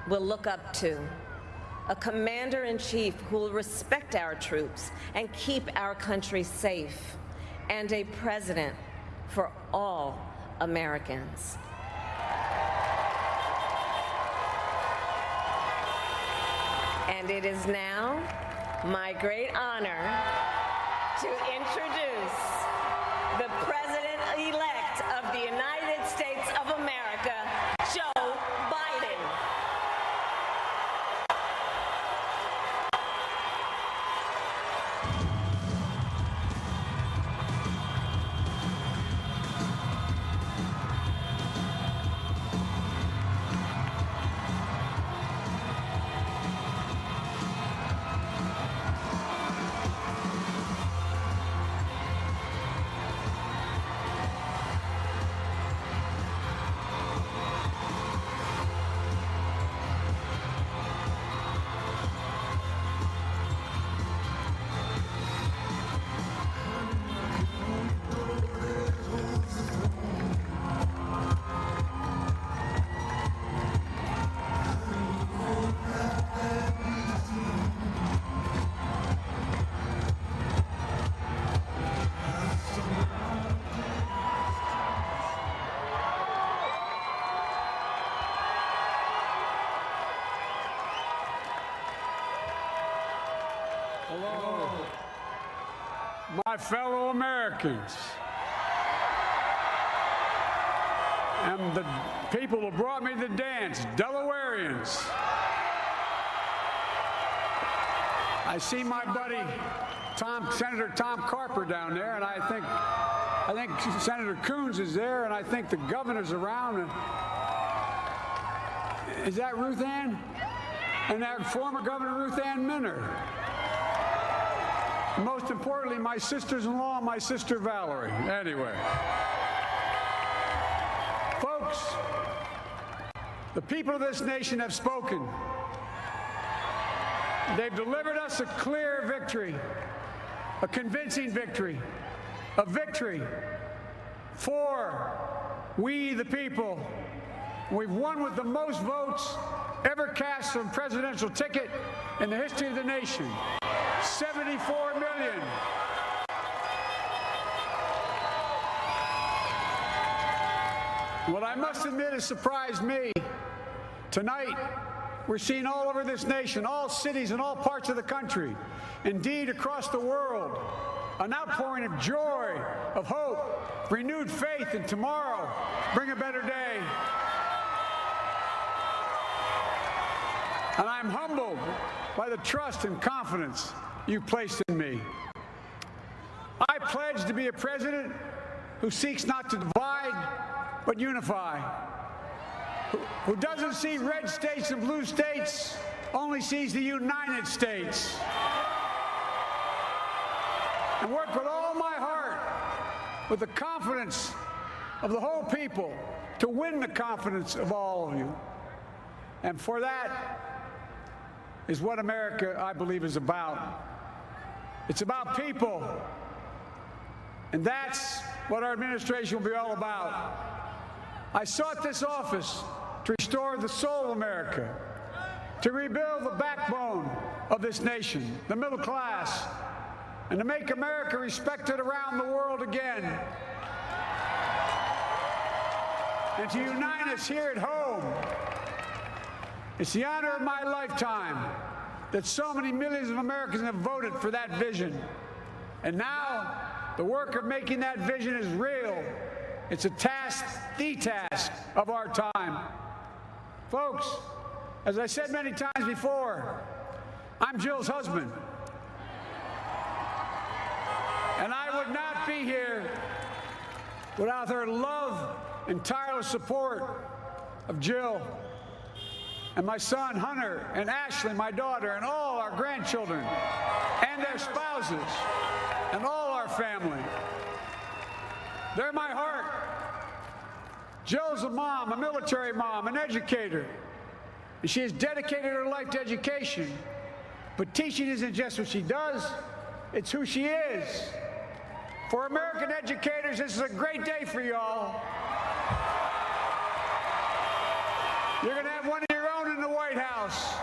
will look up to. A commander-in-chief who will respect our troops and keep our country safe. And a president for all Americans. And it is now my great honor to introduce the President-elect of the United States of America, Joe Biden. Hello, my fellow Americans, and the people who brought me to the dance, Delawareans. I see my buddy Senator Tom Carper down there, and I think Senator Coons is there, and I think the governor's around. Is that Ruth Ann? And that former Governor Ruth Ann Minner. Most importantly, my sisters-in-law, my sister Valerie. Anyway. Folks, the people of this nation have spoken. They've delivered us a clear victory, a convincing victory, a victory for we the people. We've won with the most votes ever cast for a presidential ticket in the history of the nation. 74 million. What I must admit has surprised me. Tonight, we're seeing all over this nation, all cities and all parts of the country, indeed across the world, an outpouring of joy, of hope, renewed faith in tomorrow, bring a better day. And I'm humbled by the trust and confidence you've placed in me. I pledge to be a president who seeks not to divide, but unify, who doesn't see red states and blue states, only sees the United States, and work with all my heart, with the confidence of the whole people, to win the confidence of all of you. And for that is what America, I believe, is about. It's about people. And that's what our administration will be all about. I sought this office to restore the soul of America, to rebuild the backbone of this nation, the middle class, and to make America respected around the world again, and to unite us here at home. It's the honor of my lifetime that so many millions of Americans have voted for that vision. And now, the work of making that vision is real. It's a task, the task of our time. Folks, as I said many times before, I'm Jill's husband. And I would not be here without her love and tireless support of Jill, and my son Hunter, and Ashley, my daughter, and all our grandchildren, and their spouses, and all our family. They're my heart. Jill's a mom, a military mom, an educator. And she has dedicated her life to education. But teaching isn't just what she does, it's who she is. For American educators, this is a great day for y'all. You're going to have one of your own House.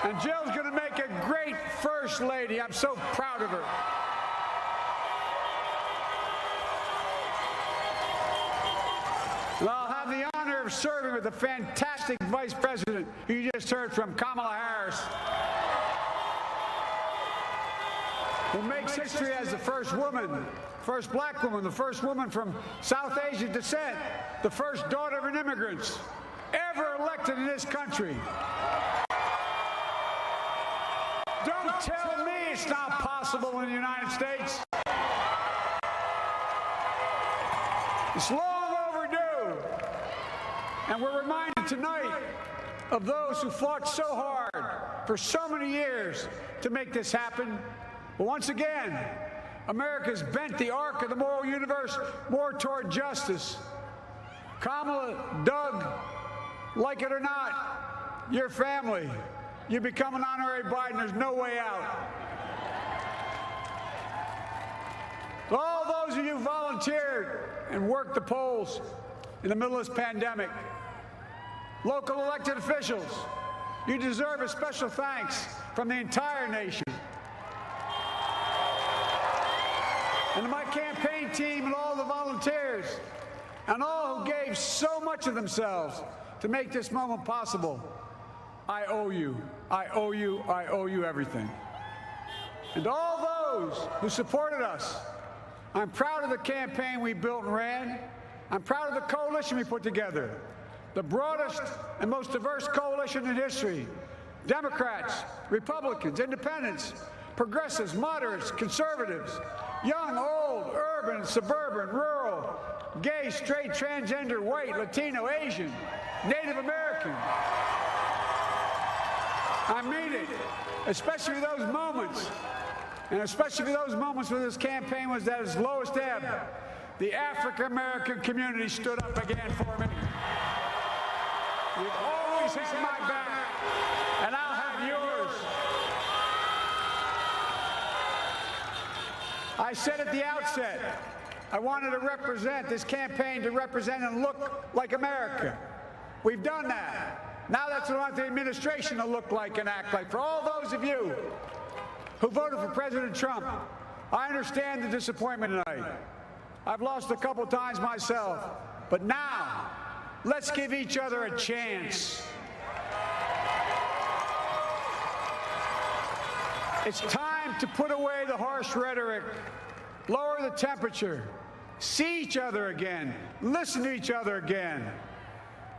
And Jill's going to make a great First Lady. I'm so proud of her. And I'll have the honor of serving with the fantastic Vice President who you just heard from, Kamala Harris, who makes history as the first woman, first black woman, the first woman from South Asian descent, the first daughter of an immigrant ever elected in this country. Don't tell me it's not possible in the United States. It's long overdue. And we're reminded tonight of those who fought so hard for so many years to make this happen. But once again, America's bent the arc of the moral universe more toward justice. Kamala, Doug, like it or not, your family, you become an honorary Biden. There's no way out. All those of you who volunteered and worked the polls in the middle of this pandemic, local elected officials, you deserve a special thanks from the entire nation. And to my campaign team and all the volunteers and all who gave so much of themselves to make this moment possible, I owe you. I owe you. I owe you everything. And all those who supported us, I'm proud of the campaign we built and ran. I'm proud of the coalition we put together, the broadest and most diverse coalition in history. Democrats, Republicans, Independents, progressives, moderates, conservatives, young, old, urban, suburban, rural, gay, straight, transgender, white, Latino, Asian, Native American. I mean it, especially those moments, and especially those moments when this campaign was at its lowest ebb. The African-American community stood up again for me. You've always had my back, and I'll have yours. I said at the outset, I wanted to represent this campaign to represent and look like America. We've done that. Now that's what I want the administration to look like and act like. For all those of you who voted for President Trump, I understand the disappointment tonight. I've lost a couple times myself. But now, let's give each other a chance. It's time to put away the harsh rhetoric, lower the temperature, see each other again, listen to each other again.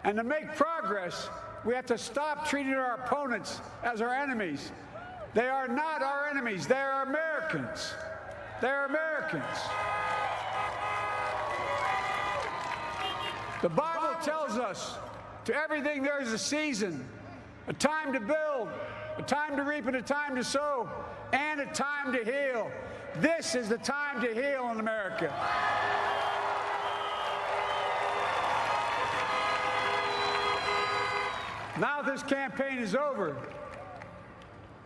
And to make progress, we have to stop treating our opponents as our enemies. They are not our enemies. They are Americans. They are Americans. The Bible tells us, to everything there is a season, a time to build, a time to reap, and a time to sow, and a time to heal. This is the time to heal in America. Now this campaign is over.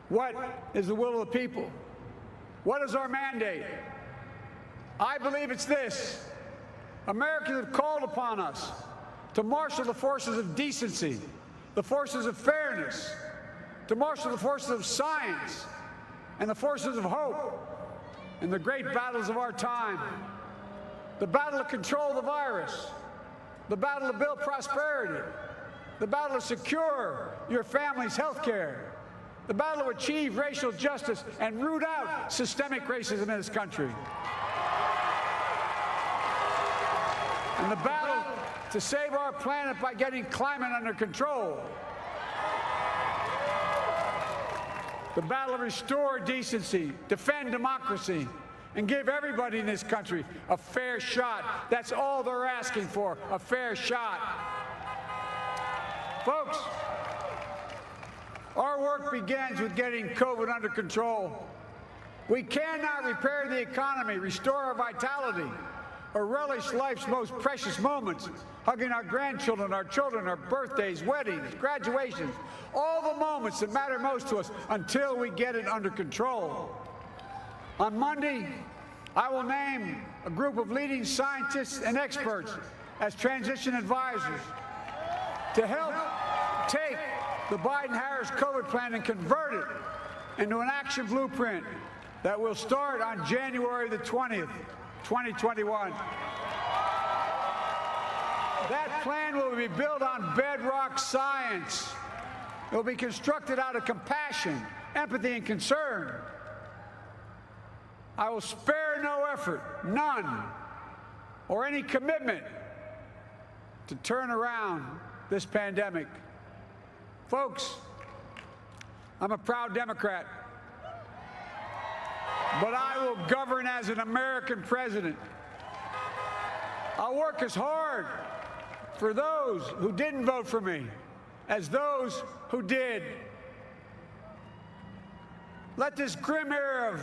What is the will of the people? What is our mandate? I believe it's this. Americans have called upon us to marshal the forces of decency, the forces of fairness, to marshal the forces of science and the forces of hope in the great battles of our time. The battle to control the virus, the battle to build prosperity, the battle to secure your family's health care, the battle to achieve racial justice and root out systemic racism in this country, and the battle to save our planet by getting climate under control, the battle to restore decency, defend democracy, and give everybody in this country a fair shot. That's all they're asking for, a fair shot. Folks, our work begins with getting COVID under control. We cannot repair the economy, restore our vitality, or relish life's most precious moments, hugging our grandchildren, our children, our birthdays, weddings, graduations, all the moments that matter most to us until we get it under control. On Monday, I will name a group of leading scientists and experts as transition advisors to help take the Biden-Harris COVID plan and convert it into an action blueprint that will start on January the 20th, 2021. That plan will be built on bedrock science. It will be constructed out of compassion, empathy, and concern. I will spare no effort, none, or any commitment to turn around this pandemic. Folks, I'm a proud Democrat, but I will govern as an American president. I'll work as hard for those who didn't vote for me as those who did. Let this grim era of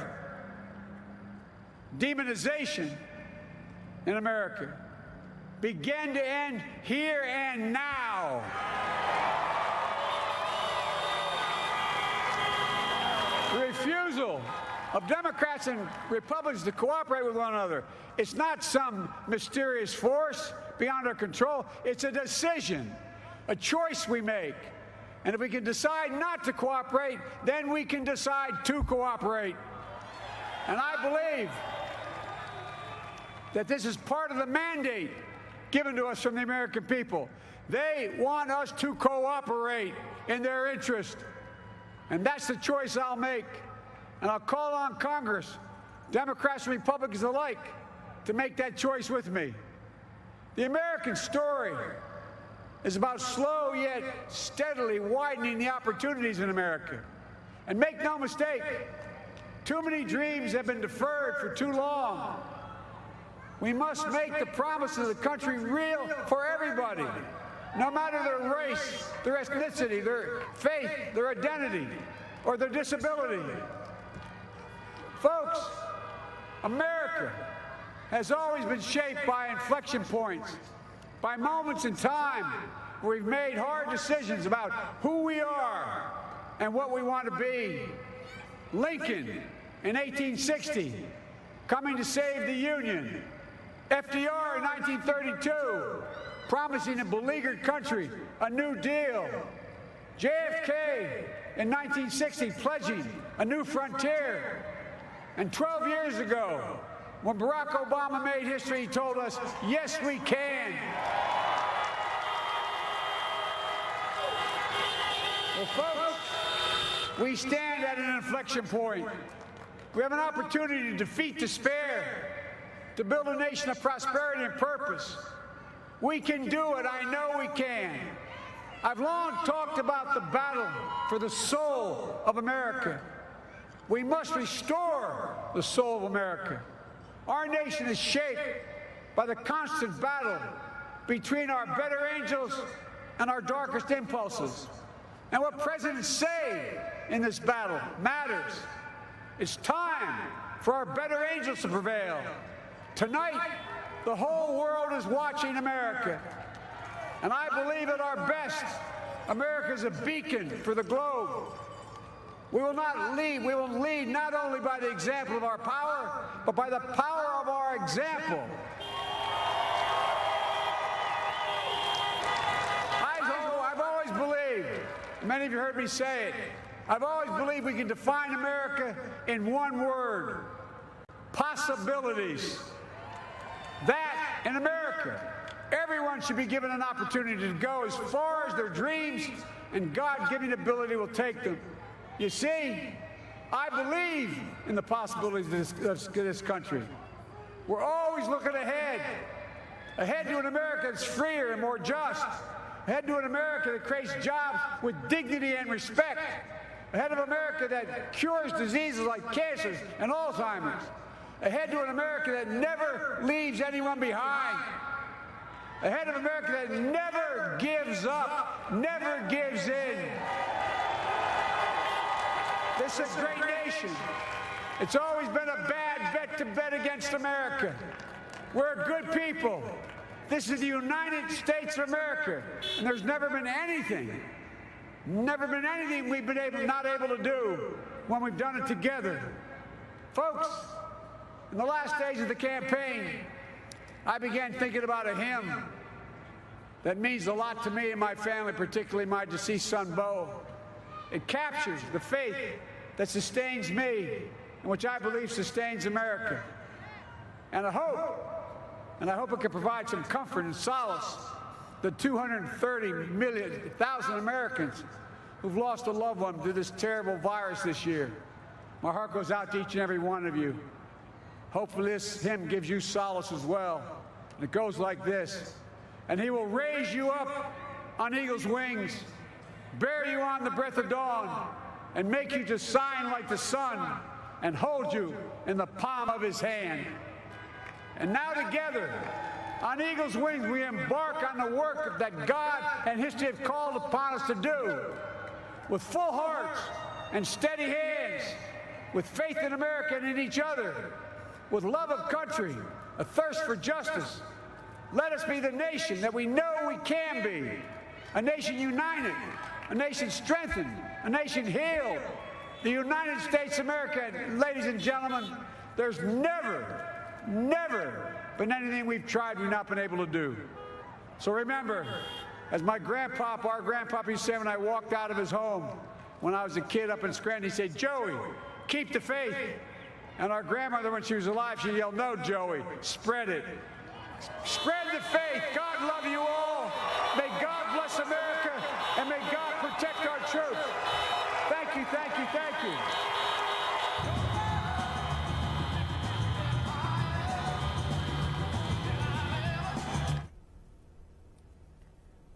demonization in America begin to end here and now. The refusal of Democrats and Republicans to cooperate with one another, it's not some mysterious force beyond our control. It's a decision, a choice we make. And if we can decide not to cooperate, then we can decide to cooperate. And I believe that this is part of the mandate given to us from the American people. They want us to cooperate in their interest. And that's the choice I'll make. And I'll call on Congress, Democrats and Republicans alike, to make that choice with me. The American story is about slow yet steadily widening the opportunities in America. And make no mistake, too many dreams have been deferred for too long. We must make the promise of the country real for everybody, no matter their race, their ethnicity, their faith, their identity, or their disability. Folks, America has always been shaped by inflection points, by moments in time where we've made hard decisions about who we are and what we want to be. Lincoln in 1860, coming to save the Union. FDR in 1932, promising a beleaguered country a new deal. JFK in 1960, pledging a new frontier. And 12 years ago, when Barack Obama made history, he told us, yes, we can. Well, folks, we stand at an inflection point. We have an opportunity to defeat despair, to build a nation of prosperity and purpose. We can do it. I know we can. I've long talked about the battle for the soul of America. We must restore the soul of America. Our nation is shaped by the constant battle between our better angels and our darkest impulses. And what presidents say in this battle matters. It's time for our better angels to prevail. Tonight, the whole world is watching America. And I believe at our best, America is a beacon for the globe. We will lead not only by the example of our power, but by the power of our example. I've always believed, many of you heard me say it, I've always believed we can define America in one word: possibilities. That, in America, everyone should be given an opportunity to go as far as their dreams and God-given ability will take them. You see, I believe in the possibilities of this country. We're always looking ahead to an America that's freer and more just, ahead to an America that creates jobs with dignity and respect, ahead of America that cures diseases like cancer and Alzheimer's, ahead to an America that never leaves anyone behind, ahead of America that never gives up, never gives in. This is a great nation. It's always been a bad bet to bet against America. We're a good people. This is the United States of America, and there's never been anything we've been not able to do when we've done it together. Folks, in the last days of the campaign, I began thinking about a hymn that means a lot to me and my family, particularly my deceased son, Bo. It captures the faith that sustains me and which I believe sustains America. And I hope it can provide some comfort and solace to 230,000 Americans who've lost a loved one to this terrible virus this year. My heart goes out to each and every one of you. Hopefully this hymn gives you solace as well. And it goes like this. And he will raise you up on eagle's wings, bear you on the breath of dawn, and make you to shine like the sun, and hold you in the palm of his hand. And now together, on eagle's wings, we embark on the work that God and history have called upon us to do, with full hearts and steady hands, with faith in America and in each other, with love of country, a thirst for justice. Let us be the nation that we know we can be, a nation united, a nation strengthened, a nation healed, the United States of America. Ladies and gentlemen, there's never been anything we've tried we've not been able to do. So remember, as our grandpapa used to say when I walked out of his home when I was a kid up in Scranton, he said, "Joey, keep the faith." And our grandmother, when she was alive, she yelled, "No, Joey, spread it. Spread the faith. God love you all. May God bless America, and may God protect our troops." Thank you, thank you, thank you.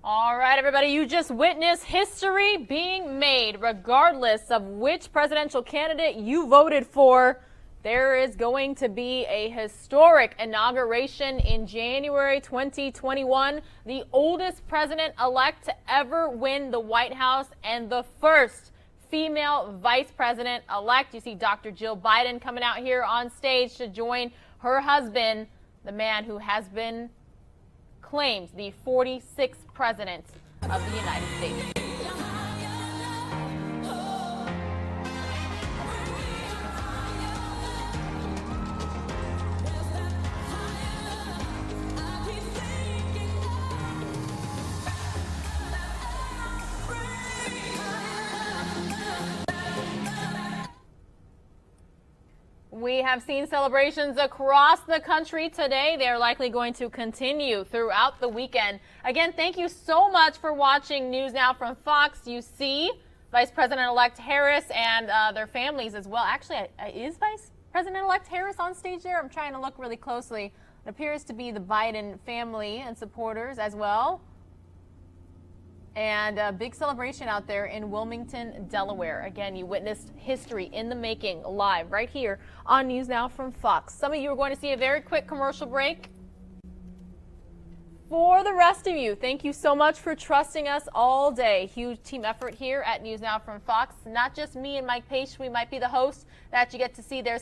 All right, everybody, you just witnessed history being made. Regardless of which presidential candidate you voted for, there is going to be a historic inauguration in January 2021. The oldest president-elect to ever win the White House and the first female vice president-elect. You see Dr. Jill Biden coming out here on stage to join her husband, the man who has been claimed the 46th president of the United States. We have seen celebrations across the country today. They're likely going to continue throughout the weekend. Again, thank you so much for watching News Now from Fox. You see Vice President-elect Harris and their families as well. Actually, is Vice President-elect Harris on stage there? I'm trying to look really closely. It appears to be the Biden family and supporters as well. And a big celebration out there in Wilmington, Delaware. Again, you witnessed history in the making live right here on News Now from Fox. Some of you are going to see a very quick commercial break. For the rest of you, thank you so much for trusting us all day. Huge team effort here at News Now from Fox. Not just me and Mike Page. We might be the host that you get to see. There's